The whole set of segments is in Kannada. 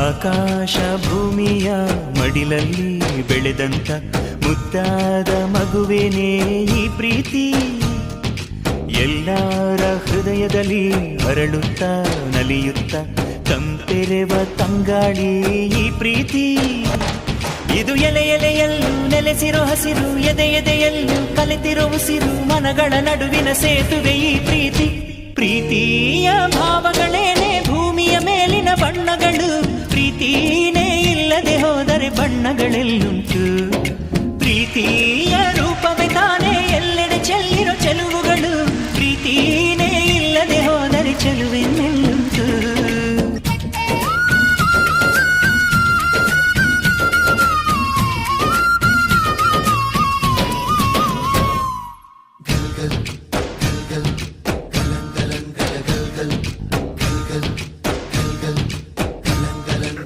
ಆಕಾಶ ಭೂಮಿಯ ಮಡಿಲಲ್ಲಿ ಬೆಳೆದಂತ ಮುದ್ದಾದ ಮಗುವೇನೇ ಈ ಪ್ರೀತಿ. ಎಲ್ಲರ ಹೃದಯದಲ್ಲಿ ಹರಳುತ್ತಾ ನಲಿಯುತ್ತಾ ತಂಪೆರೆವ ತಂಗಾಳಿ ಈ ಪ್ರೀತಿ. ಇದು ಎಲೆ ಎಲೆಯಲ್ಲೂ ನೆಲೆಸಿರೋ ಹಸಿರು, ಎದೆ ಎದೆಯಲ್ಲೂ ಕಲೆತಿರೋ ಉಸಿರು, ಮನಗಳ ನಡುವಿನ ಸೇತುವೆ ಈ ಪ್ರೀತಿ. ಪ್ರೀತಿಯ ಭಾವಗಳೇನೆ ಭೂಮಿಯ ಮೇಲಿನ ಬಣ್ಣಗಳು, ಪ್ರೀತಿನೇ ಇಲ್ಲದೆ ಹೋದರೆ ಬಣ್ಣಗಳೆಲ್ಲುಂಟು. ಪ್ರೀತಿಯ ರೂಪವೇ ತಾನೇ ಎಲ್ಲೆಡೆ ಚೆಲ್ಲಿರೋ ಚೆಲುವುಗಳು, ಪ್ರೀತಿನೇ ಇಲ್ಲದೆ ಹೋದರೆ ಚೆಲುವೆನ್ನೆಲ್ಲುಂಟು.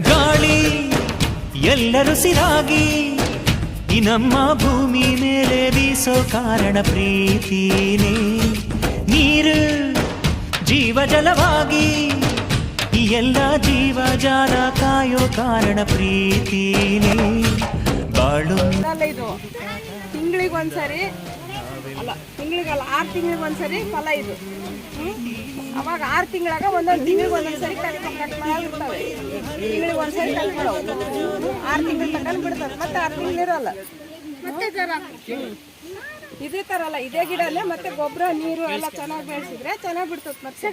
ಗಾಳಿ ಎಲ್ಲರೂ ಸಿರಾಗಿ ಈ ನಮ್ಮ ಭೂಮಿ ಮೇಲೆ ಬೀಸೋ ಕಾರಣ ಪ್ರೀತಿನೇ. ನೀರು ಜೀವ ಜಲವಾಗಿ ಈ ಎಲ್ಲ ಜೀವ ಜಾಲ ಕಾಯೋ ಕಾರಣ ಪ್ರೀತಿನೇ. ಬಾಳು ತಿಂಗಳಿಗೊಂದ್ಸರಿ ಅಲ್ಲ, ತಿಂಗಳಿಗಲ್ಲ 6 ತಿಂಗಳಿಗೊಂದ್ಸರಿ ಫಲ ಇದು. ಅವಾಗ 6 ತಿಂಗಳಾಗ ಒಂದೊಂದು ತಿಂಗಳಿಗೆ ಒಂದೊಂದ್ಸರಿ ಕಟ್ ಮಾಡಿರ್ತವೆ. ತಿಂಗಳಿಗೊಂದ್ಸರಿ ಕಟ್ ಮಾಡೋವು. 6 ತಿಂಗಳು ತಗೊಂಡು ಬಿಡ್ತದೆ, ಮತ್ತೆ 6 ತಿಂಗಳು ಇರಲ್ಲ. ಇದೇ ತರ ಅಲ್ಲ, ಇದೇ ಗಿಡಲ್ಲೇ ಮತ್ತೆ ಗೊಬ್ಬರ ನೀರು ಎಲ್ಲ ಚೆನ್ನಾಗಿ ಬೆಳೆಸಿದ್ರೆ ಚೆನ್ನಾಗಿ ಬಿಡ್ತದೆ. ಮತ್ತೆ